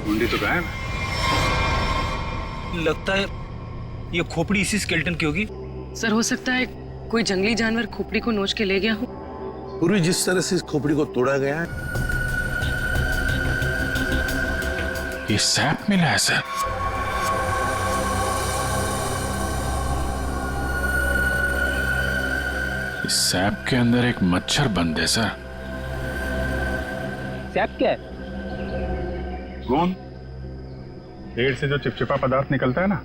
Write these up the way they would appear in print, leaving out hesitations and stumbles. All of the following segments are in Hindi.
मुंडी तो गायब है। लगता है ये खोपड़ी इसी स्केलेटन की होगी। सर हो सकता है कोई जंगली जानवर खोपड़ी को नोच के ले गया हो। पूरी जिस तरह से इस खोपड़ी को तोड़ा गया है, ये सैप मिला है सर। इस सैप के अंदर एक मच्छर बंद है सर। सैप क्या है? गोंद। पेड़ से जो चिपचिपा पदार्थ निकलता है ना,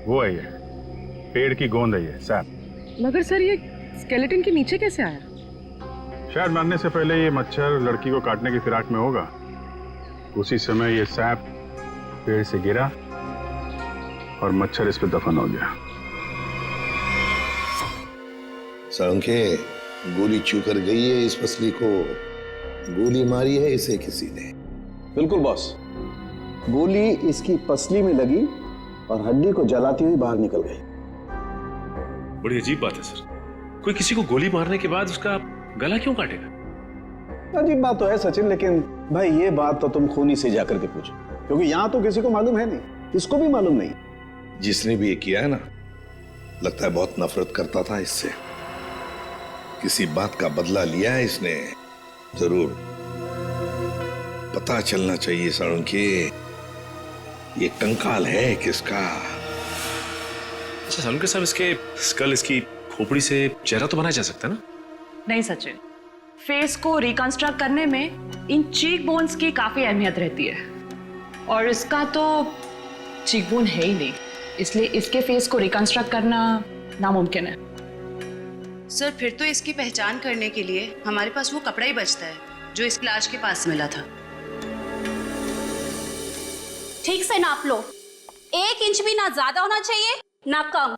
वो है ये। पेड़ की गोंद है ये सैप। मगर सर ये स्केलेटन के नीचे कैसे आया? शायद मरने से पहले ये मच्छर लड़की को काटने की फिराक में होगा। उसी समय ये सैप पेड़ से गिरा और मच्छर इस पे दफन हो गया। साळुंखे, गोली छू कर गई है इस पसली को। गोली मारी है इसे किसी ने। बिल्कुल बॉस, गोली इसकी पसली में लगी और हड्डी को जलाती हुई बाहर निकल गई। बड़ी अजीब बात है सर, कोई किसी को गोली मारने के बाद उसका गला क्यों काटेगा? अजीब बात तो है सचिन, लेकिन भाई ये बात तो तुम खूनी से जाकर के पूछो, क्योंकि यहां तो किसी को मालूम है नहीं, इसको भी मालूम नहीं। जिसने भी ये किया है ना, लगता है बहुत नफरत करता था इससे। किसी बात का बदला लिया है इसने जरूर। पता चलना चाहिए साळुंखे, ये कंकाल है किसका। अच्छा सालुंके साहब, इसके स्कल, इसकी खोपड़ी से चेहरा तो बनाया जा सकता है ना? नहीं सचिन, फेस को रिकंस्ट्रक्ट करने में इन चीक बोन्स की काफी अहमियत रहती है, और इसका तो चीक बोन है ही नहीं, इसलिए इसके फेस को रिकंस्ट्रक्ट करना नामुमकिन है। सर फिर तो इसकी पहचान करने के लिए हमारे पास वो कपड़ा ही बचता है जो इस लाश के पास मिला था। ठीक से नाप लो, 1 इंच भी ना ज्यादा होना चाहिए ना कम।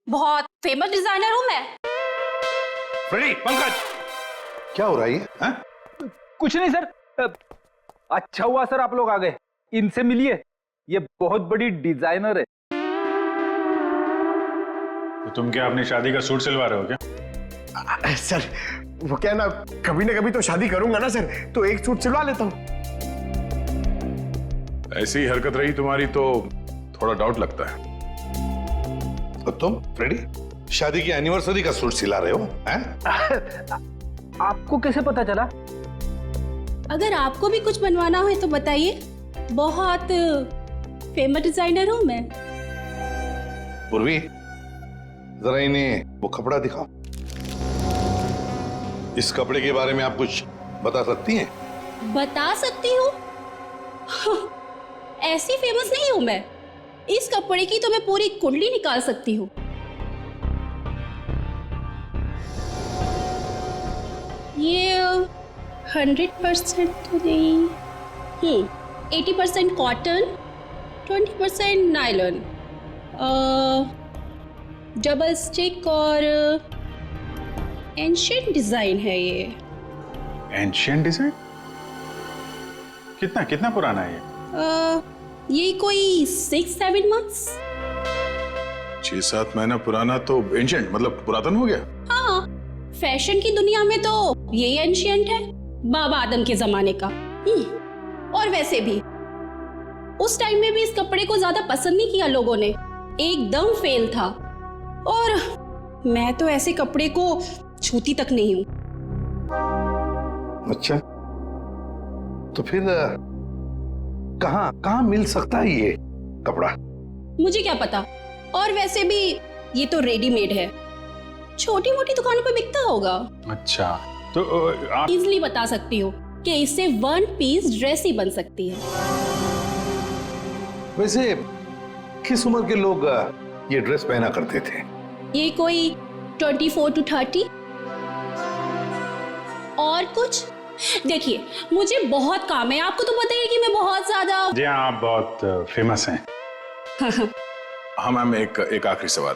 बहुत फेमस डिजाइनर हूं मैं। फ्रेडी, पंकज, क्या हो रहा है ये? कुछ नहीं सर। अच्छा हुआ सर आप लोग आ गए, इनसे मिलिए, ये बहुत बड़ी डिजाइनर है। तो तुम क्या अपनी शादी का सूट सिलवा रहे हो क्या? सर वो क्या ना कभी तो शादी करूंगा ना सर, तो एक सूट सिलवा लेता हूं। ऐसी ही हरकत रही तुम्हारी तो थोड़ा डाउट लगता है। और तुम फ्रेडी, शादी की एनिवर्सरी का सूट सिला रहे हो हैं? आपको कैसे पता चला? अगर आपको भी कुछ बनवाना हो तो बताइए, बहुत फेमस डिजाइनर हूं मैं। पूर्वी, जरा इन्हें वो कपड़ा दिखाओ। इस कपड़े के बारे में आप कुछ बता सकती हैं? बता सकती हूँ? ऐसी फेमस नहीं हूं मैं। इस कपड़े की तो मैं पूरी कुंडली निकाल सकती हूँ। ये 100% तो नहीं, 80% कॉटन, 20% नायलॉन, डबल स्टिक और एंशिएंट डिजाइन है ये। Ancient design? कितना पुराना है ये? ये कोई 6-7 मंथ्स। 6-7 महीना पुराना तो एंशिएंट मतलब पुरातन हो गया? हाँ, फैशन की दुनिया में तो यही एंशिएंट है, बाबा आदम के जमाने का। और वैसे भी उस टाइम में भी इस कपड़े को ज्यादा पसंद नहीं किया लोगों ने, एकदम फेल था। और मैं तो ऐसे कपड़े को छूती तक नहीं हूं। अच्छा, तो फिर कहाँ मिल सकता है ये कपड़ा? मुझे क्या पता, और वैसे भी ये तो रेडीमेड है, छोटी मोटी दुकानों पे बिकता होगा। अच्छा, तो आप इजली बता सकती हूँ कि इससे 1 पीस ड्रेस ही बन सकती है। वैसे किस उम्र के लोग ये ड्रेस पहना करते थे? ये कोई 24 to 30। और कुछ देखिए, मुझे बहुत काम है, आपको तो पता ही है कि मैं बहुत ज्यादा। जी हाँ, आप बहुत फेमस हैं। हाँ मैम, एक आखिरी सवाल।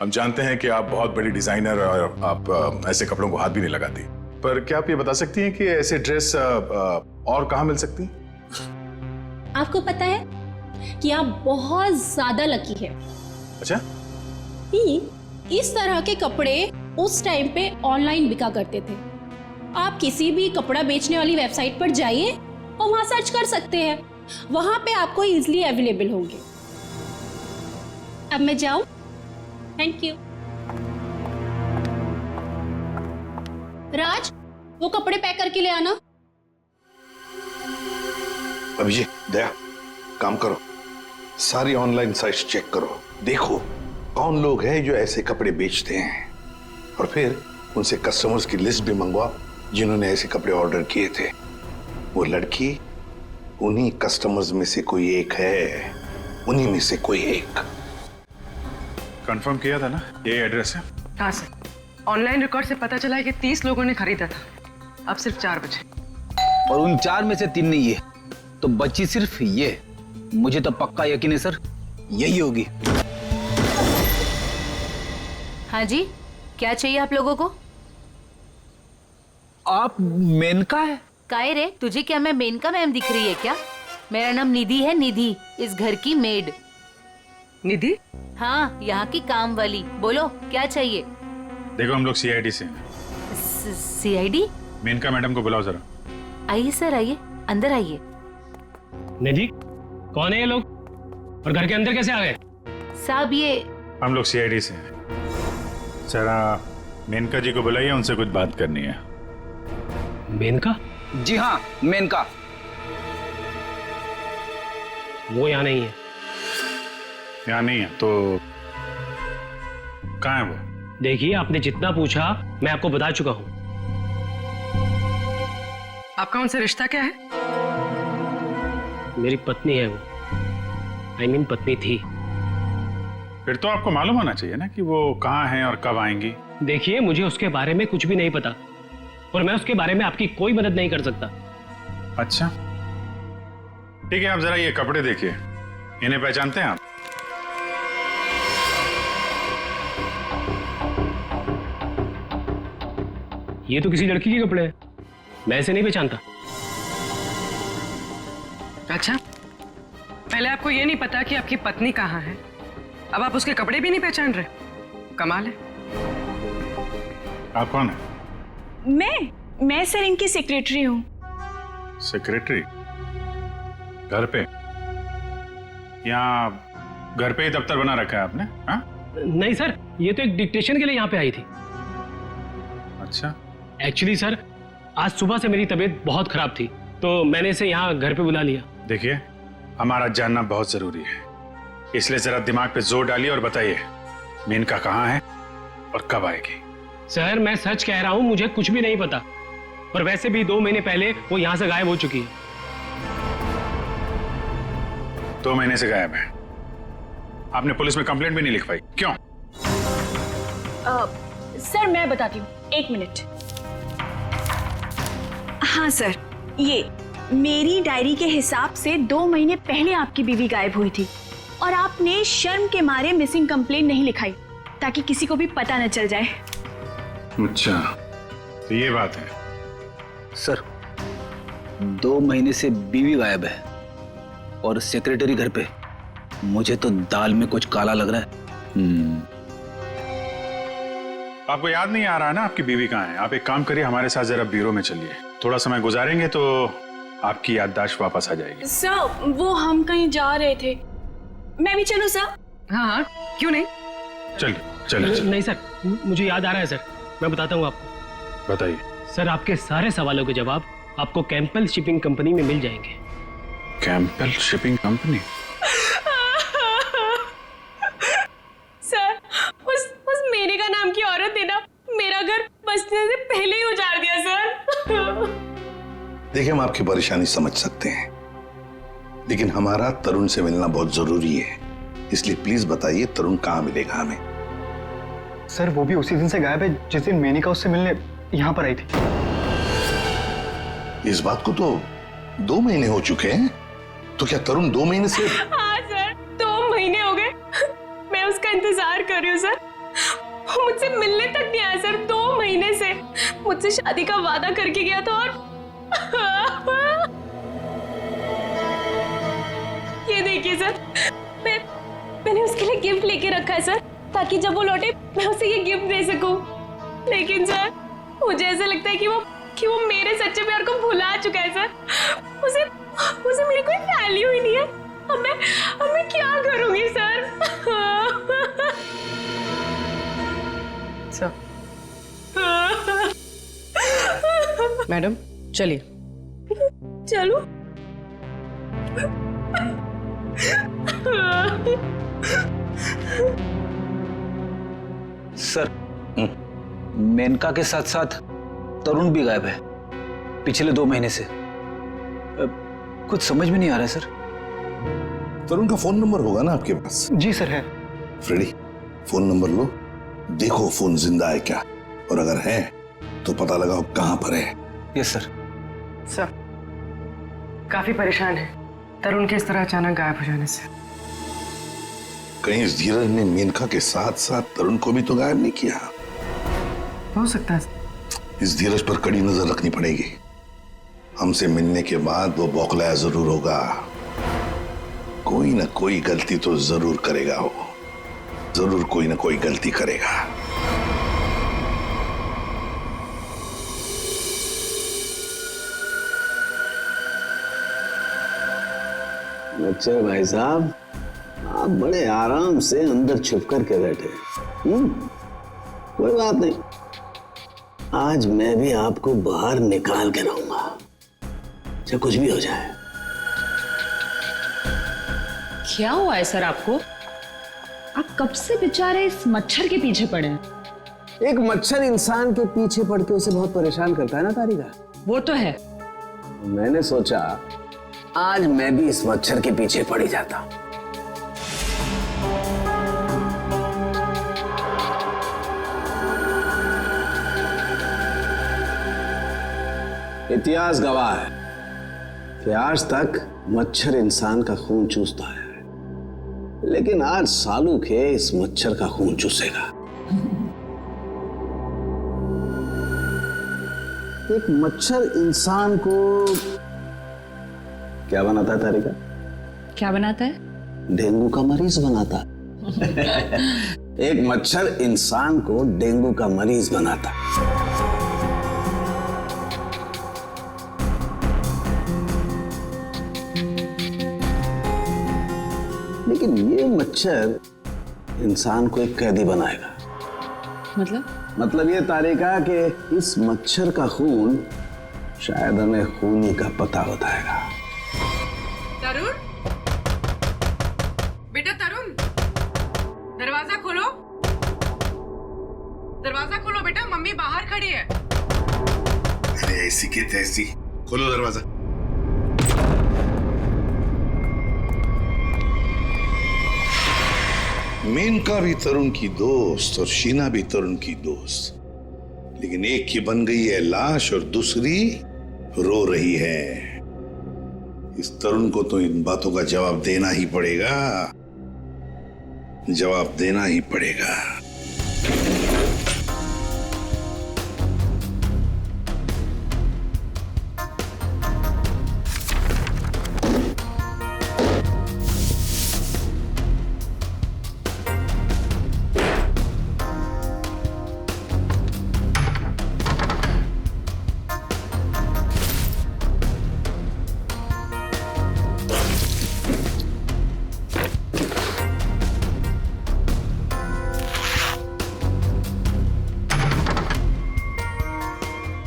हम जानते हैं कि आप बहुत बड़ी डिजाइनर और आप ऐसे कपड़ों को हाथ भी नहीं लगाती, पर क्या आप ये बता सकती हैं कि ऐसे ड्रेस और कहाँ मिल सकती? आपको पता है कि आप बहुत ज्यादा लकी है। अच्छा, इस तरह के कपड़े उस टाइम पे ऑनलाइन बिका करते थे। आप किसी भी कपड़ा बेचने वाली वेबसाइट पर जाइए और वहां सर्च कर सकते हैं वहां पे आपको इजीली अवेलेबल होंगे। अब मैं जाऊं? Thank you. राज, वो कपड़े पैक करके ले आना। अभिजीत, दया, काम करो, सारी ऑनलाइन साइट्स चेक करो, देखो कौन लोग हैं जो ऐसे कपड़े बेचते हैं, और फिर उनसे कस्टमर्स की लिस्ट भी मंगवाओ जिन्होंने ऐसे कपड़े ऑर्डर किए थे। वो लड़की उन्हीं कस्टमर्स में से कोई एक है, उन्हीं में से कोई एक। कंफर्म किया था ना, यही एड्रेस है? हाँ सर, ऑनलाइन रिकॉर्ड से पता चला है कि 30 लोगों ने खरीदा था। अब सिर्फ 4 बचे। और उन 4 में से 3 नहीं है, तो बची सिर्फ ये। मुझे तो पक्का यकीन है सर, यही होगी। हाँ जी, क्या चाहिए आप लोगों को? आप मेनका है? काहे रे, तुझे क्या मैं मेनका मैम दिख रही है क्या? मेरा नाम निधि है, निधि, इस घर की मेड। निधि? हाँ, यहाँ की काम वाली। बोलो क्या चाहिए? देखो हम लोग सीआईडी से हैं। सीआईडी? मेनका मैडम को बुलाओ जरा। आइए सर, आइए, अंदर आइए। निधि, कौन है ये लोग और घर के अंदर कैसे आ गए? साहब ये हम लोग सीआईडी से हैं। जरा मेनका जी को बुलाइए, उनसे कुछ बात करनी है। मेनका? जी हाँ, मेनका। वो यहाँ नहीं है। यहाँ नहीं है तो कहाँ है वो? देखिए, आपने जितना पूछा मैं आपको बता चुका हूँ। आपका उनसे रिश्ता क्या है? मेरी पत्नी है वो, I mean पत्नी थी। फिर तो आपको मालूम होना चाहिए ना कि वो कहाँ हैं और कब आएंगी। देखिए, मुझे उसके बारे में कुछ भी नहीं पता और मैं उसके बारे में आपकी कोई मदद नहीं कर सकता। अच्छा ठीक है, आप जरा ये कपड़े देखिए, इन्हें पहचानते हैं आप? ये तो किसी लड़की के कपड़े हैं, मैं इसे नहीं पहचानता। अच्छा, पहले आपको ये नहीं पता कि आपकी पत्नी कहाँ है, अब आप उसके कपड़े भी नहीं पहचान रहे? कमाल है। आप कौन है? मैं सर इनकी सेक्रेटरी हूँ। सेक्रेटरी? घर पे? यहाँ घर पे ही दफ्तर बना रखा है आपने? हाँ? नहीं सर, ये तो एक डिक्टेशन के लिए यहाँ पे आई थी। अच्छा। एक्चुअली सर, आज सुबह से मेरी तबीयत बहुत खराब थी तो मैंने इसे यहाँ घर पे बुला लिया। देखिए, हमारा जानना बहुत जरूरी है, इसलिए जरा दिमाग पे जोर डालिए और बताइए मेनका कहाँ है और कब आएगी? सर, मैं सच कह रहा हूँ, मुझे कुछ भी नहीं पता, और वैसे भी 2 महीने पहले वो यहाँ से गायब हो चुकी है। 2 महीने से गायब है? आपने पुलिस में कंप्लेंट भी नहीं लिखवाई, क्यों? सर मैं बताती हूँ, 1 मिनट। हाँ सर, ये मेरी डायरी के हिसाब से 2 महीने पहले आपकी बीवी गायब हुई थी और आपने शर्म के मारे मिसिंग कंप्लेंट नहीं लिखाई ताकि किसी को भी पता न चल जाए। अच्छा, तो ये बात है। सर, 2 महीने से बीवी गायब है और सेक्रेटरी घर पे। मुझे तो दाल में कुछ काला लग रहा है। आपको याद नहीं आ रहा है ना आपकी बीवी कहाँ है? आप एक काम करिए, हमारे साथ जरा ब्यूरो में चलिए, थोड़ा समय गुजारेंगे तो आपकी याददाश्त वापस आ जाएगी। सर, वो हम कहीं जा रहे थे, मैं भी चलूं सर? हाँ हाँ, क्यों नहीं, चलिए। नहीं सर, मुझे याद आ रहा है सर, मैं बताता हूँ आपको। बताइए। सर, आपके सारे सवालों के जवाब आपको कैंपबेल शिपिंग कंपनी में मिल जाएंगे। Campbell shipping company? सर, उस मेनका नाम की औरत ने ना मेरा घर बसने से पहले ही उजाड़ दिया सर। देखिए, हम आपकी परेशानी समझ सकते हैं, लेकिन हमारा तरुण से मिलना बहुत जरूरी है, इसलिए प्लीज बताइए तरुण कहाँ मिलेगा हमें? सर, वो भी उसी दिन से गायब है जिस दिन मेनिका उससे मिलने यहाँ पर आई थी। इस बात को तो 2 महीने हो चुके हैं, तो क्या तरुण 2 महीने से? हाँ सर, 2 महीने हो गए, मैं उसका इंतजार कर रही हूँ सर, वो मुझसे मिलने तक नहीं आया सर। 2 महीने से मुझसे शादी का वादा करके गया था और ये देखिए सर, मैंने उसके लिए गिफ्ट लेके रखा है सर, ताकि जब वो लौटे मैं उसे ये गिफ्ट दे सकूं। लेकिन सर, मुझे ऐसा लगता है कि वो मेरे सच्चे प्यार को भुला चुका है सर। उसे मेरी कोई वैल्यू निकाली हुई नहीं है। अब मैं क्या करूंगी सर? सर मैडम चलिए। चलो। सर, मेनका के साथ साथ तरुण भी गायब है पिछले 2 महीने से। कुछ समझ में नहीं आ रहा है सर। तरुण का फोन नंबर होगा ना आपके पास? जी सर है। फ्रेडी, फोन नंबर लो, देखो फोन जिंदा है क्या, और अगर है तो पता लगाओ कहां पर है। Yes sir. सर काफी परेशान है तरुण के इस तरह अचानक गायब हो जाने से। कहीं इस धीरज ने मेनका के साथ साथ तरुण को भी तो गायब नहीं किया? हो सकता है। इस धीरज पर कड़ी नजर रखनी पड़ेगी। हमसे मिलने के बाद वो बौखलाया जरूर होगा। कोई ना कोई गलती तो जरूर करेगा वो, जरूर कोई ना कोई गलती करेगा। अच्छा भाई साहब, आप बड़े आराम से अंदर छुप करके बैठे। कोई बात नहीं, आज मैं भी आपको बाहर निकाल के रहूंगा, चाहे कुछ भी हो जाए। क्या हुआ है सर आपको? आप कब से बेचारे इस मच्छर के पीछे पड़े हैं? एक मच्छर इंसान के पीछे पड़ के उसे बहुत परेशान करता है ना तारिका। वो तो है। मैंने सोचा आज मैं भी इस मच्छर के पीछे पड़ ही जाता। इतिहास गवाह है कि आज तक मच्छर इंसान का खून चूसता है, लेकिन आज सालू के इस मच्छर का खून चूसेगा। एक मच्छर इंसान को क्या बनाता है तारिका? क्या बनाता है? डेंगू का मरीज बनाता। एक मच्छर इंसान को डेंगू का मरीज बनाता। लेकिन ये मच्छर इंसान को एक कैदी बनाएगा। मतलब ये तारिका कि इस मच्छर का खून शायद हमें खूनी का पता बताएगा। तरुण, बेटा तरुण, दरवाजा खोलो, दरवाजा खोलो बेटा, मम्मी बाहर खड़ी है। अरे ऐसी की तैसी, खोलो दरवाजा। मेनका भी तरुण की दोस्त और शीना भी तरुण की दोस्त, लेकिन एक की बन गई है लाश और दूसरी रो रही है। इस तरुण को तो इन बातों का जवाब देना ही पड़ेगा, जवाब देना ही पड़ेगा।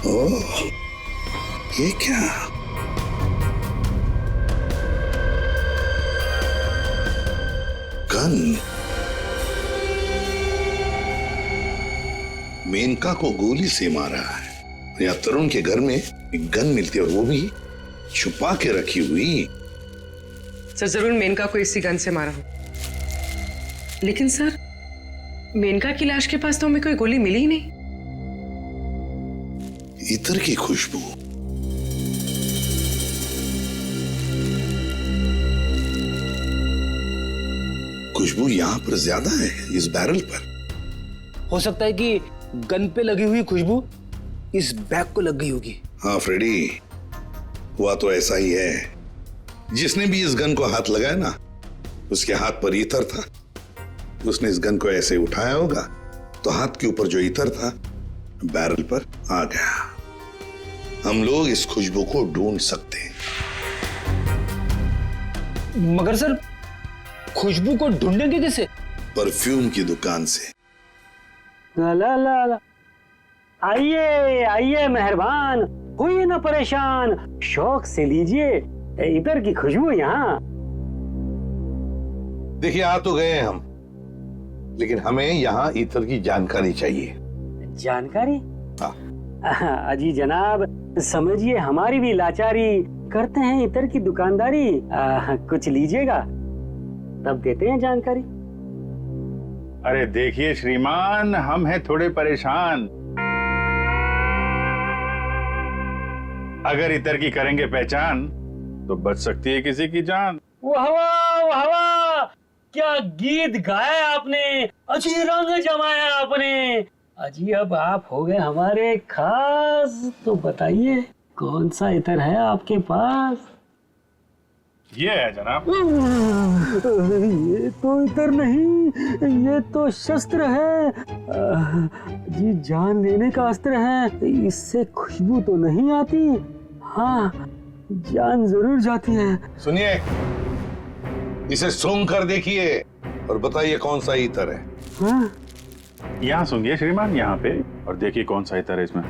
ओह, ये क्या? गन। मेनका को गोली से मारा है। या तरुण के घर में एक गन मिलती है और वो भी छुपा के रखी हुई। सर जरूर मेनका को इसी गन से मारा हो, लेकिन सर मेनका की लाश के पास तो हमें कोई गोली मिली ही नहीं। इत्र की खुशबू। खुशबू यहां पर ज्यादा है इस बैरल पर। हो सकता है कि गन पे लगी हुई खुशबू इस बैग को लग गई होगी। हाँ फ्रेडी, हुआ तो ऐसा ही है। जिसने भी इस गन को हाथ लगाया ना, उसके हाथ पर इत्र था। उसने इस गन को ऐसे उठाया होगा तो हाथ के ऊपर जो इत्र था बैरल पर आ गया। हम लोग इस खुशबू को ढूंढ सकते हैं। मगर सर खुशबू को ढूंढेंगे कैसे? परफ्यूम की दुकान से। ला ला ला ला। आइए आइए मेहरबान, हुई ना परेशान, शौक से लीजिए इधर की खुशबू यहाँ। देखिए आ तो गए हम, लेकिन हमें यहाँ इतर की जानकारी चाहिए। जानकारी? हाँ। अजी जनाब समझिए हमारी भी लाचारी, करते हैं इतर की दुकानदारी, कुछ लीजिएगा तब देते हैं जानकारी। अरे देखिए श्रीमान, हम हैं थोड़े परेशान। अगर इतर की करेंगे पहचान तो बच सकती है किसी की जान। वाह वाह वाह वाह, क्या गीत गाया आपने, अजी रंग जमाया आपने। अजी अब आप हो गए हमारे खास, तो बताइए कौन सा इतर है आपके पास? ये है जनाब। ये तो इतर नहीं, ये तो शस्त्र है। जी जान लेने का अस्त्र है, इससे खुशबू तो नहीं आती, हाँ जान जरूर जाती है। सुनिए, इसे सूंघ कर देखिए और बताइए कौन सा इतर है। हाँ? यहाँ सूंघिए श्रीमान, यहाँ पे, और देखिए कौन सा इतर है इसमें।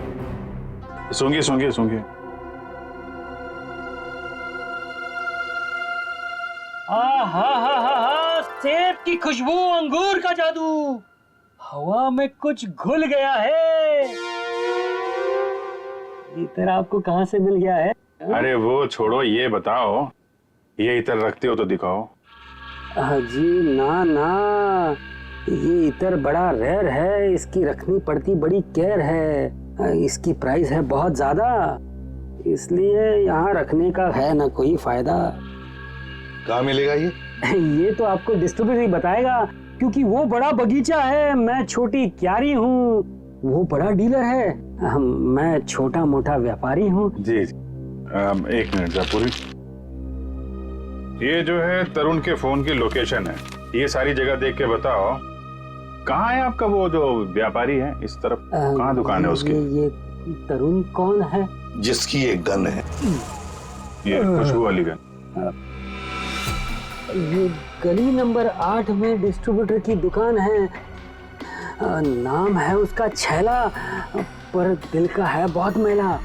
सूंघिए सूंघिए सूंघिए। सेब की खुशबू, अंगूर का जादू, हवा में कुछ घुल गया है। इतर आपको कहाँ से मिल गया है? अरे वो छोड़ो, ये बताओ ये इतर रखते हो तो दिखाओ। जी ना ना, ये इतर बड़ा रेयर है, इसकी रखनी पड़ती बड़ी केयर है, इसकी प्राइस है बहुत ज्यादा, इसलिए यहाँ रखने का है ना कोई फायदा। कहाँ मिलेगा ये? ये तो आपको डिस्ट्रीब्यूटर ही बताएगा, क्योंकि वो बड़ा बगीचा है, मैं छोटी क्यारी हूँ, वो बड़ा डीलर है, मैं छोटा मोटा व्यापारी हूँ। जी एक मिनट जयपुरी, ये जो है तरुण के फोन की लोकेशन है, ये सारी जगह देख के बताओ कहाँ है आपका वो जो व्यापारी है इस तरफ, कहाँ दुकान है उसकी? ये तरुण कौन है? जिसकी एक गन है। ये खुशबू वाली गन। ये गली नंबर 8 में डिस्ट्रीब्यूटर की दुकान है, नाम है उसका छैला, पर दिल का है बहुत मैला।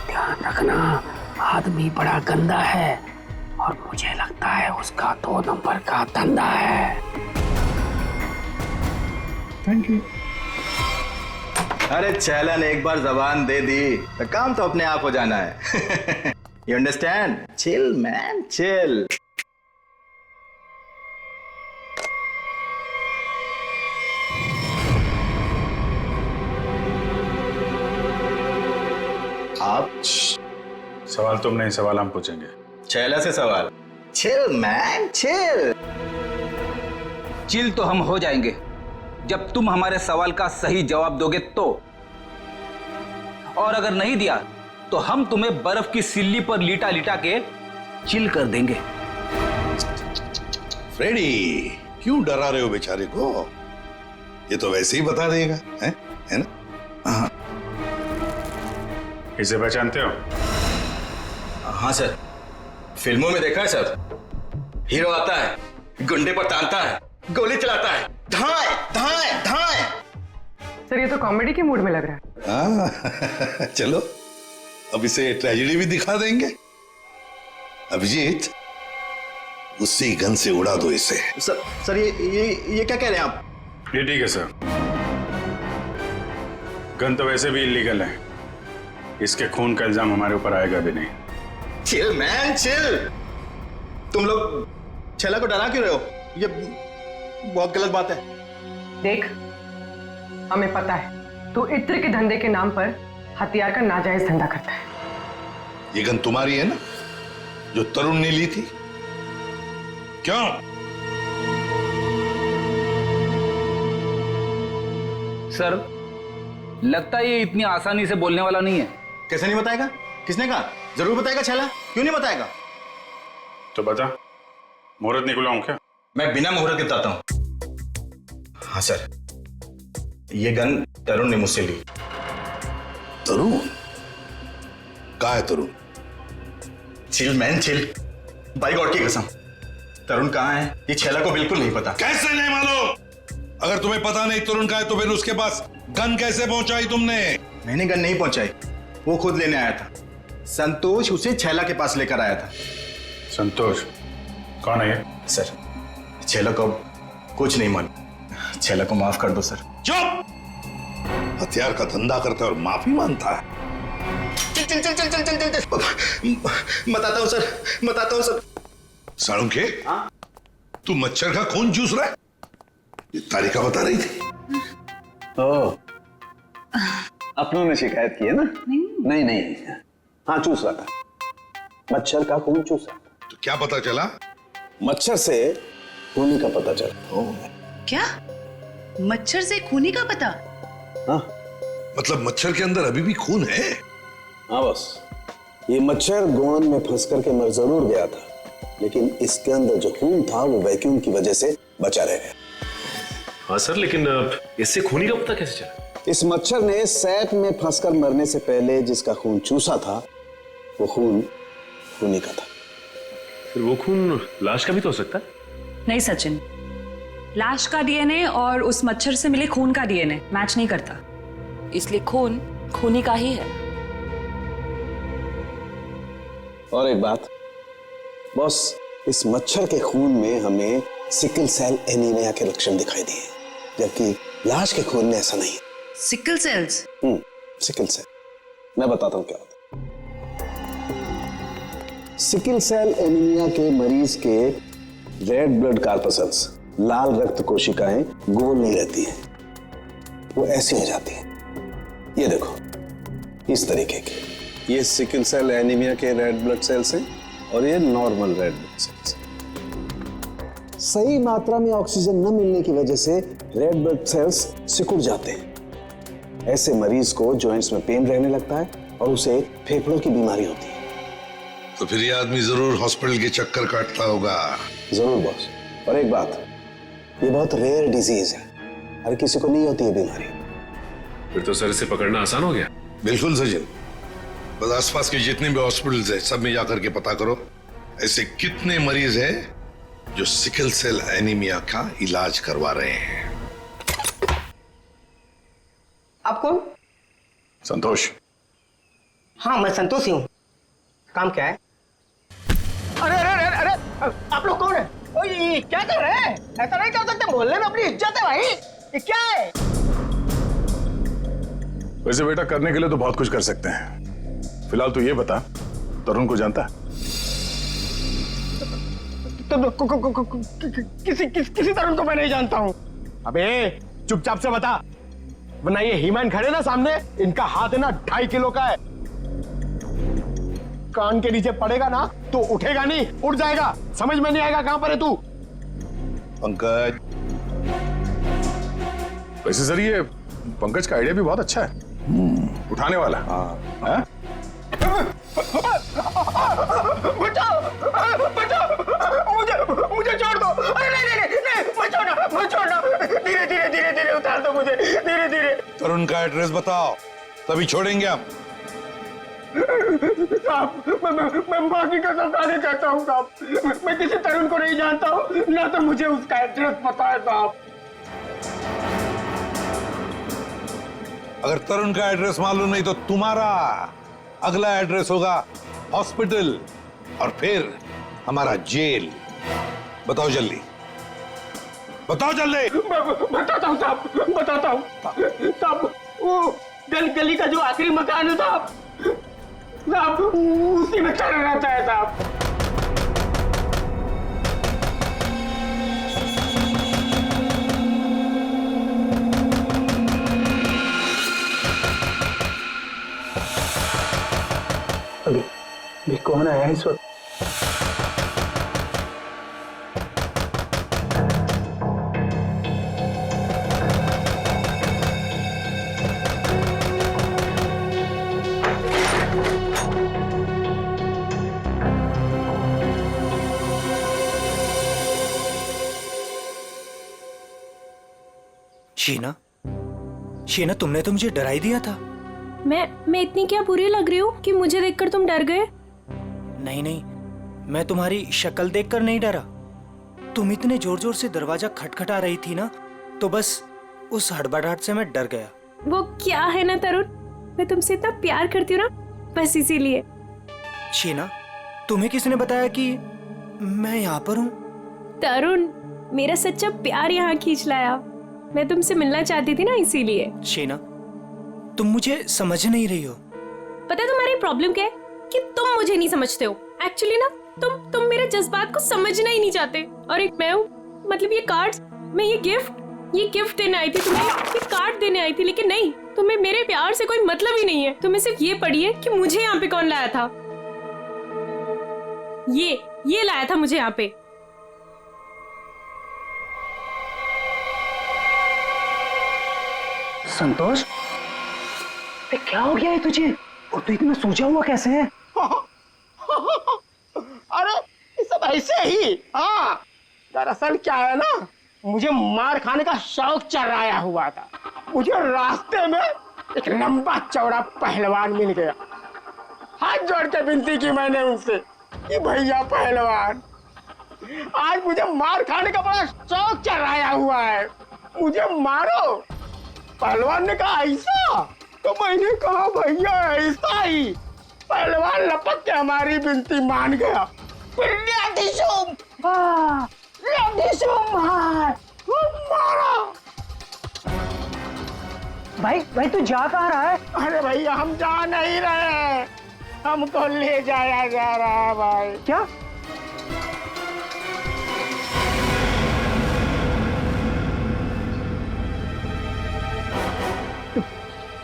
ध्यान रखना, आदमी बड़ा गंदा है और मुझे लगता है उसका 2 नंबर का धंधा है। Thank you. अरे छैला ने एक बार जबान दे दी तो काम तो अपने आप हो जाना है। You understand? Chill, man, chill. आप सवाल तुम नहीं, सवाल हम पूछेंगे। छैला से सवाल। Chill, man, chill. चिल तो हम हो जाएंगे जब तुम हमारे सवाल का सही जवाब दोगे तो, और अगर नहीं दिया तो हम तुम्हें बर्फ की सिल्ली पर लिटा लिटा के चिल कर देंगे। फ्रेडी, क्यों डरा रहे हो बेचारे को? ये तो वैसे ही बता देगा, है ना? हाँ। इसे पहचानते हो? हाँ सर, फिल्मों में देखा है सर। हीरो आता है, गुंडे पर तानता है, गोली चलाता है, धाए धाए धाए। सर ये तो कॉमेडी के मूड में लग रहा है। चलो अब इसे ट्रेजेडी भी दिखा देंगे। अभिजीत, उसी गन से उड़ा दो इसे। सर ये क्या कह रहे हैं आप? ये ठीक है सर, गन तो वैसे भी इलीगल है, इसके खून का इल्जाम हमारे ऊपर आएगा भी नहीं। Chill man chill. तुम लोग छैला को डरा क्यों रहे हो? ये बहुत गलत बात है। देख, हमें पता है तू इत्र के धंधे के नाम पर हथियार का नाजायज धंधा करता है। ये गन तुम्हारी है ना, जो तरुण ने ली थी? क्यों? सर, लगता है ये इतनी आसानी से बोलने वाला नहीं है। कैसे नहीं बताएगा? किसने कहा? जरूर बताएगा छैला, क्यों नहीं बताएगा? तो बता, मुहूर्त निकलवाऊं क्या? मैं बिना मुहूर्त के बताता हूं। हाँ सर, ये गन तरुण ने मुझसे ली। तरुण? कहाँ है Tarun? Chill man chill. By God की कसम, तरुण कहाँ है ये छैला को बिल्कुल नहीं पता। कैसे नहीं मालूम? अगर तुम्हें पता नहीं तरुण का है तो फिर उसके पास गन कैसे पहुंचाई तुमने? मैंने गन नहीं पहुंचाई, वो खुद लेने आया था। संतोष उसे छैला के पास लेकर आया था। संतोष कौन है ये? सर छैला को कुछ नहीं मालूम, छैला को माफ कर दो सर। चुप! हथियार का धंधा करता है और माफी मांगता है। चल चल चल चल चल चल चल। बताता हूँ सर, बताता हूँ सर। साळुंखे, तू मच्छर का खून चूस रहा है? ये तारिका बता रही थी। अपनों ने शिकायत की है ना? नहीं हाँ चूस रहा था, मच्छर का खून चूसा। तो क्या पता चला? मच्छर से खूनी का पता चला। क्या? मच्छर से खूनी का पता? हाँ मतलब मच्छर के अंदर अभी भी खून है? हाँ बस, ये मच्छर गोंद में फंस करके मर जरूर गया था, लेकिन इसके अंदर जो खून था वो वैक्यूम की वजह से बचा रह गया। हाँ सर, लेकिन इससे खूनी का पता कैसे चला? इस मच्छर ने सैप में फंसकर मरने से पहले जिसका खून चूसा था वो खून खूनी का था। फिर वो खून लाश का भी तो हो सकता है? नहीं सचिन, लाश का डीएनए और उस मच्छर से मिले खून का डीएनए मैच नहीं करता, इसलिए खून खूनी का ही है। और एक बात बॉस, इस मच्छर के खून में हमें सिकल सेल एनीमिया के लक्षण दिखाई दिए, जबकि लाश के खून में ऐसा नहीं है। Sickle sales? सिकल सेल, मैं बताता हूं क्या होता है। सिकल सेल एनीमिया के मरीज के रेड ब्लड कार्पसल्स, लाल रक्त कोशिकाएं गोल नहीं रहती हैं, वो ऐसी हो जाती हैं। ये देखो, इस तरीके की। ये सिकल सेल एनीमिया के रेड ब्लड सेल्स हैं और ये नॉर्मल रेड ब्लड सेल्स। सही मात्रा में ऑक्सीजन न मिलने की वजह से रेड ब्लड सेल्स सिकुड़ जाते हैं। ऐसे मरीज को जॉइंट्स में पेन रहने लगता है और उसे फेफड़ों की बीमारी होती है। तो फिर ये आदमी जरूर हॉस्पिटल के चक्कर काटता होगा। जरूर बॉस। और एक बात, ये बहुत रेयर डिजीज है, हर किसी को नहीं होती है बीमारी। फिर तो सर इसे पकड़ना आसान हो गया। बिल्कुल सचिन, बस आसपास के जितने भी हॉस्पिटल्स हैं सब में जाकर के पता करो ऐसे कितने मरीज हैं जो सिकल सेल एनीमिया का इलाज करवा रहे हैं। आप कौन? संतोष। हाँ मैं संतोष ही हूँ। काम क्या है? अरे अरे अरे अरे, आप लोग कौन है? ओए ये क्या कर रहे हैं? ऐसा नहीं कर सकते, मोहल्ले में अपनी इज्जत है भाई। ये क्या है? वैसे बेटा करने के लिए तो बहुत कुछ कर सकते हैं। फिलहाल तो ये बता, तरुण को जानता है? किसी तरुण को मैं नहीं जानता हूँ। अबे चुपचाप से बता, वरना ये हीमैन खड़े ना सामने, इनका हाथ है ना 2.5 किलो का है। कान के नीचे पड़ेगा ना तो उठेगा नहीं, उड़ जाएगा। समझ में नहीं आएगा कहां पर है तू। पंकज। वैसे सर ये पंकज का आइडिया भी बहुत अच्छा है, उठाने वाला। हाँ। बचाओ बचाओ, मुझे छोड़ दो। अरे नहीं मत छोड़ना। धीरे धीरे धीरे धीरे उतार दो मुझे, धीरे धीरे। तरुण का एड्रेस बताओ, तभी छोड़ेंगे हम। साहब मैं माँ की कसम खाने चाहता हूँ साहब, मैं किसी तरुण को नहीं जानता हूँ, ना तो मुझे उसका एड्रेस पता है साहब। अगर तरुण का एड्रेस मालूम नहीं तो तुम्हारा अगला एड्रेस होगा हॉस्पिटल और फिर हमारा जेल। बताओ जल्दी, बताओ जल्दी। बताता हूँ साहब, बताता हूँ साहब। वो गली का जो आखिरी मकान है साहब, उसी में चढ़ रहता है साहब। अभी कौन आया इस वक्त? शीना, तुमने तो मुझे डरा ही दिया था। मैं इतनी क्या बुरी लग रही हूँ कि मुझे देखकर तुम डर गए? नहीं नहीं, मैं तुम्हारी शक्ल देखकर नहीं डरा। तुम इतने जोर जोर से दरवाजा खटखटा रही थी ना, तो बस उस हड़बड़ाहट से मैं डर गया। वो क्या है ना तरुण, मैं तुमसे इतना प्यार करती हूँ ना, बस इसीलिए। शीना, तुम्हें किसने बताया कि मैं यहाँ पर हूँ? तरुण, मेरा सच्चा प्यार यहाँ खींच लाया। मैं तुमसे मिलना चाहती थी ना, इसीलिए। शीना, तुम मुझे समझ नहीं रही हो। पता है तुम्हारी प्रॉब्लम क्या है? कि तुम मुझे नहीं समझते हो। एक्चुअली ना तुम मेरे जज्बात को समझना ही नहीं चाहते। और एक मैं हूँ, मतलब ये कार्ड्स, मैं ये गिफ्ट देने आई थी तुम्हें, ये कार्ड देने आई थी, लेकिन नहीं, तुम्हें मेरे प्यार से कोई मतलब ही नहीं है। तुम्हें सिर्फ ये पड़ी है कि मुझे यहाँ पे कौन लाया था। ये लाया था मुझे यहाँ पे। संतोष, क्या हो गया है तुझे? और तू इतना सूझा हुआ कैसे है? अरे ये सब ऐसे ही। हाँ, दरअसल क्या है ना, मुझे मार खाने का शौक चढ़ाया हुआ था। मुझे रास्ते में एक लंबा चौड़ा पहलवान मिल गया। हाथ जोड़ के विनती की मैंने उनसे कि भैया पहलवान, आज मुझे मार खाने का बड़ा शौक चढ़ाया हुआ है, मुझे मारो। पहलवान ने कहा ऐसा? तो मैंने कहा भैया ऐसा ही। पहलवान लपक के हमारी विनती मान गया। फिर मारा। भाई तू जा कहाँ रहा है? अरे भैया हम जा नहीं रहे, हमको ले जाया जा रहा है भाई। क्या?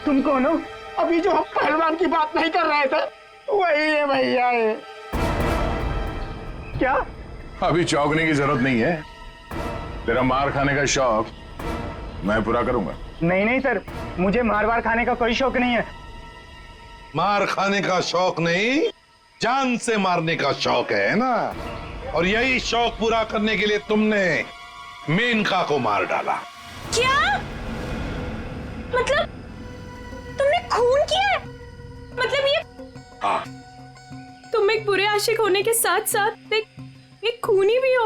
तुम कौन हो? अभी जो हम पहलवान की बात नहीं कर रहे थे, वही है भैया। ये क्या? अभी चौंकने की जरूरत नहीं है। तेरा मार खाने का शौक मैं पूरा करूंगा। नहीं सर, मुझे मार खाने का कोई शौक नहीं है। मार खाने का शौक नहीं, जान से मारने का शौक है ना। और यही शौक पूरा करने के लिए तुमने मेनका को मार डाला। क्या? मतलब तुमने खून किया है? मतलब ये? हाँ। तुम एक बुरे आशिक होने के साथ साथ एक खूनी भी हो।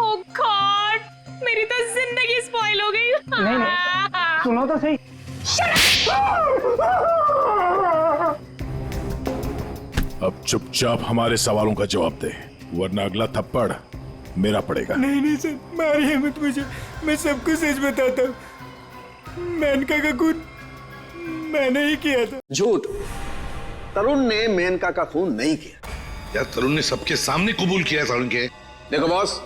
ओह गॉड, मेरी तो जिंदगी स्पॉइल हो गई। नहीं, सुनो तो सही। अब चुपचाप हमारे सवालों का जवाब दे, वरना अगला थप्पड़ मेरा पड़ेगा। नहीं सर, मारिए मत मुझे, मैं सबको सच बताता हूँ। मेनका का खून मैंने ही किया था। झूठ, तरुण ने मेनका का खून नहीं किया। यार तरुण ने सबके सामने कबूल किया तरुण के। देखो बॉस,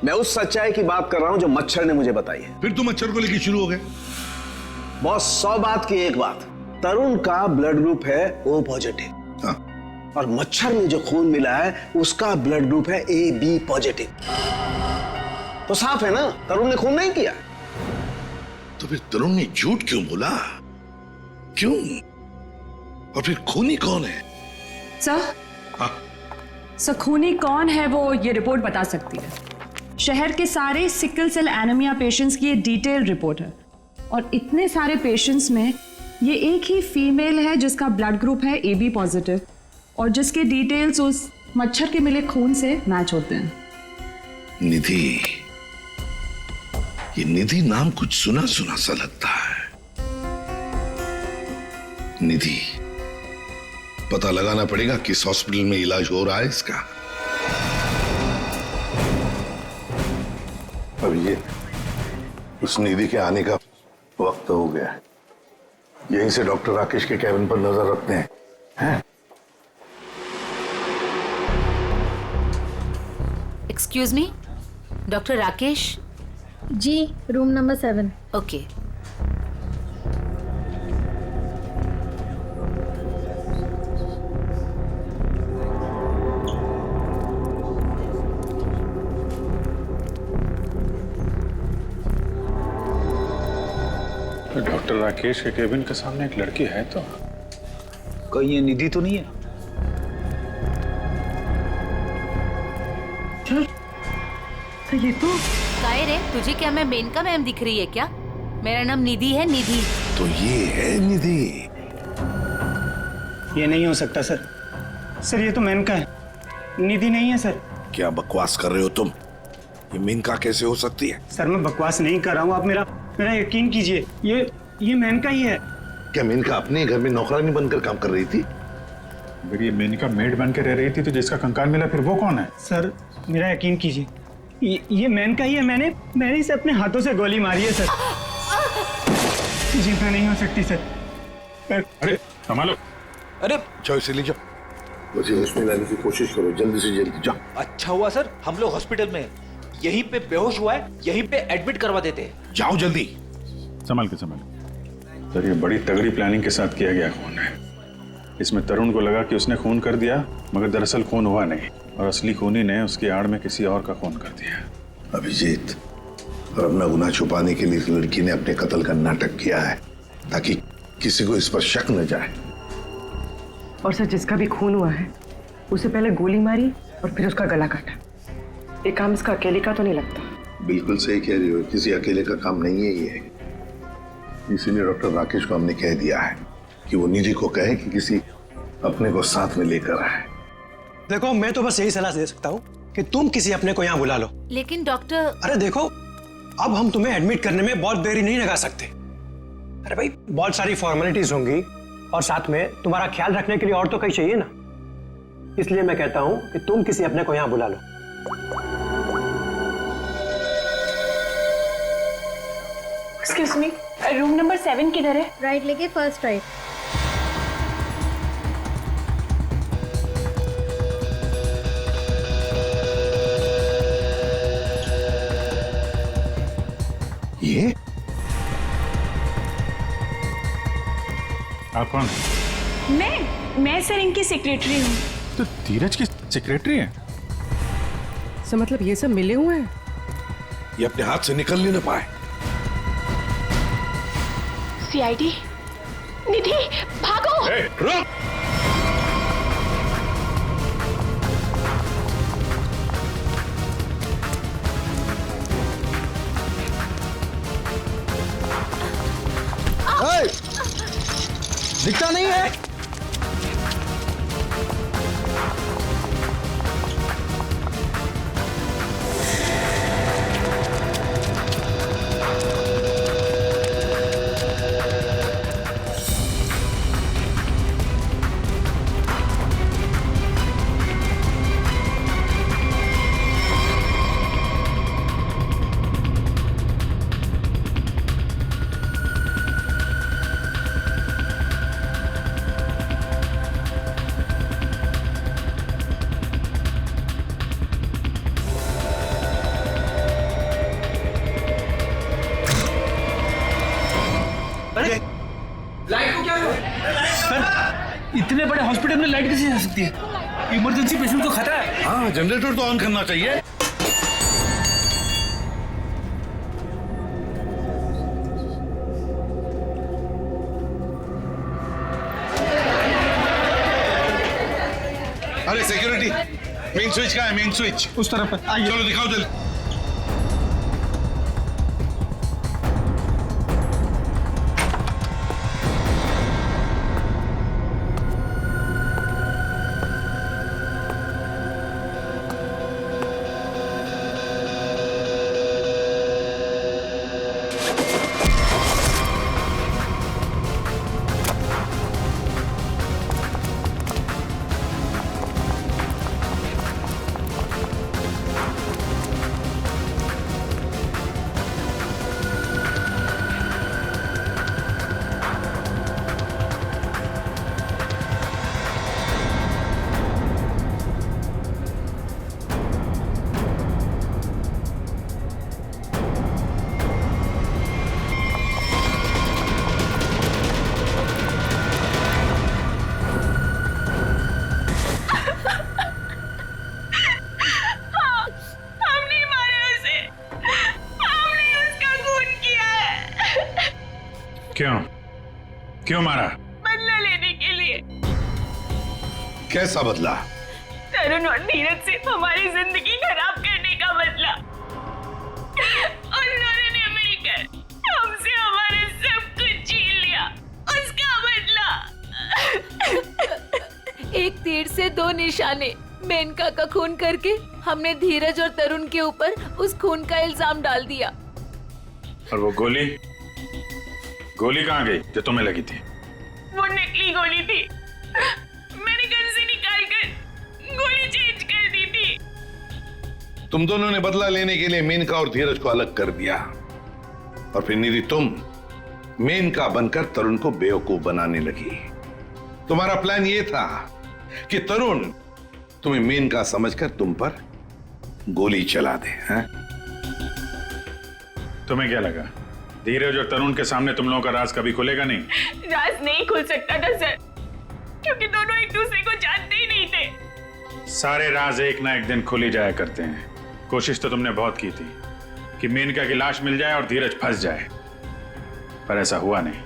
मैं उस सच्चाई की बात कर रहा हूं जो मच्छर ने मुझे बताई है। फिर तुम मच्छर को लेकर शुरू हो गए। बॉस, 100 बात की एक बात, तरुण का ब्लड ग्रुप है O पॉजिटिव। हाँ। और मच्छर में जो खून मिला है उसका ब्लड ग्रुप है AB पॉजिटिव। तो साफ है ना, तरुण ने खून नहीं किया। तो फिर तरुण ने झूठ क्यों बोला? क्यों? और फिर खूनी कौन है? सर, हाँ? सर खूनी कौन है वो ये रिपोर्ट बता सकती है। शहर के सारे सिकल सेल एनीमिया पेशेंट्स की ये डिटेल रिपोर्ट है, और इतने सारे पेशेंट्स में ये एक ही फीमेल है जिसका ब्लड ग्रुप है AB पॉजिटिव, और जिसके डिटेल्स उस मच्छर के मिले खून से मैच होते हैं। निधि, ये निधि नाम कुछ सुना सुना सा लगता है। निधि, पता लगाना पड़ेगा किस हॉस्पिटल में इलाज हो रहा है इसका। अब ये उस निधि के आने का वक्त हो गया है। यहीं से डॉक्टर राकेश के कैबिन पर नजर रखते हैं। Excuse me, doctor Rakesh? Ji, room number 7। Okay. Doctor Rakesh के केबिन के सामने एक लड़की है, तो कहीं ये निधि तो नहीं है? तो ये तो काय रे, तुझे क्या मैं मेनका मैम दिख रही है क्या? मेरा नाम निधि है, निधि। तो ये है निधि। ये नहीं हो सकता सर। सर ये तो मेनका है। निधि नहीं है सर। क्या बकवास कर रहे हो तुम? ये मेनका कैसे हो सकती है? सर मैं बकवास नहीं कर रहा हूँ, आप मेरा यकीन कीजिए, ये मेनका ही है। क्या मेनका अपने घर में नौकरानी बनकर काम कर रही थी? अगर ये मेनका मेड बन के रह रही थी तो जिसका कंकाल मिला फिर वो कौन है? सर मेरा यकीन कीजिए, ये मेनका ही है। मैंने इसे अपने हाथों से गोली मारी है सर। जिंदा नहीं हो सकती सर। अरे संभालो। अरे जाओ इसे ले जाओ, मुझे होश में लाने की कोशिश करो, जल्दी से जल्दी जाओ। अच्छा हुआ सर हम लोग हॉस्पिटल में यहीं पे बेहोश हुआ है, यहीं पे एडमिट करवा देते हैं। जाओ जल्दी। संभाल के संभाल। सर ये बड़ी तगड़ी प्लानिंग के साथ किया गया खून है। इसमें तरुण को लगा कि उसने खून कर दिया, मगर दरअसल खून हुआ नहीं और असली खूनी ने उसकी आड़ में किसी और का खून कर दिया। अभिजीत, और अपना गुनाह छुपाने के लिए इस लड़की ने अपने कत्ल का नाटक किया है ताकि किसी को इस पर शक न जाए। और सर जिसका भी खून हुआ है उसे पहले गोली मारी और फिर उसका गला काटा। ये काम इसका अकेले का तो नहीं लगता। बिल्कुल सही कह रही हो, किसी अकेले का काम नहीं है ये। इसीलिए डॉक्टर राकेश को हमने कह दिया है कि वो निधि को कहे कि किसी अपने को साथ में लेकर आए। देखो मैं तो बस यही सलाह दे सकता हूँ कि तुम किसी अपने को यहाँ बुला लो। लेकिन डॉक्टर, अरे देखो अब हम तुम्हें एडमिट करने में बहुत देरी नहीं लगा सकते। अरे भाई बहुत सारी फॉर्मेलिटीज होंगी और साथ में तुम्हारा ख्याल रखने के लिए और तो कहीं चाहिए ना। इसलिए मैं कहता हूँ कि तुम किसी अपने को यहाँ बुला लो। एक्सक्यूज मी, रूम नंबर 7 किधर है? राइट लेके फर्स्ट राइट। ये आप कौन? मैं सर इनकी सेक्रेटरी हूँ। तो धीरज की सेक्रेटरी है? सर मतलब ये सब मिले हुए हैं? ये अपने हाथ से निकल नहीं पाए। सीआईडी, निधि भागो। रुक। दिखता नहीं है। लाइट को क्या हुआ? सर इतने बड़े हॉस्पिटल में लाइट कैसे जा सकती है? इमरजेंसी पेशेंट को खतरा है। हाँ जनरेटर तो ऑन करना चाहिए। अरे सिक्योरिटी, मेन स्विच कहाँ है? मेन स्विच उस तरफ है। आइए। चलो दिखाओ जल्दी। क्यों मारा? बदला लेने के लिए। कैसा बदला? तरुण और नीरज से हमारी जिंदगी खराब करने का बदला। और उन्होंने मिलकर हमसे हमारे सब कुछ छीन लिया, उसका बदला। एक तीर से दो निशाने, मेनका का खून करके हमने धीरज और तरुण के ऊपर उस खून का इल्जाम डाल दिया। और वो गोली कहाँ गई जो तुम्हें लगी थी? वो नकली गोली थी, मैंने गन से निकाल कर गोली चेंज कर दी थी। तुम दोनों ने बदला लेने के लिए मेनका और धीरज को अलग कर दिया, और फिर निधि तुम मेनका बनकर तरुण को बेवकूफ बनाने लगी। तुम्हारा प्लान यह था कि तरुण तुम्हें मेनका समझकर तुम पर गोली चला दे, हैं? तुम्हें क्या लगा धीरज और तरुण के सामने तुम लोगों का राज कभी खुलेगा नहीं? राज नहीं खुल सकता था सर, क्योंकि दोनों एक दूसरे को जानते ही नहीं थे। सारे राज एक ना एक दिन खुल ही जाया करते हैं। कोशिश तो तुमने बहुत की थी कि मेनका की लाश मिल जाए और धीरज फंस जाए, पर ऐसा हुआ नहीं।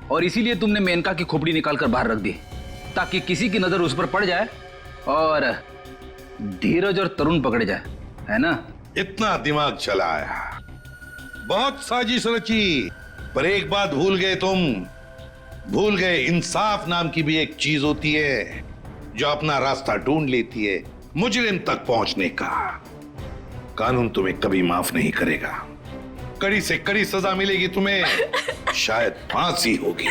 और इसीलिए तुमने मेनका की खोपड़ी निकालकर बाहर रख दी, ताकि किसी की नजर उस पर पड़ जाए और धीरज और तरुण पकड़े जाए, है ना? इतना दिमाग चलाया, बहुत साजिश रची, पर एक बात भूल गए तुम। भूल गए इंसाफ नाम की भी एक चीज होती है जो अपना रास्ता ढूंढ लेती है मुजरिम तक पहुंचने का। कानून तुम्हें कभी माफ नहीं करेगा, कड़ी से कड़ी सजा मिलेगी तुम्हें, शायद फांसी होगी।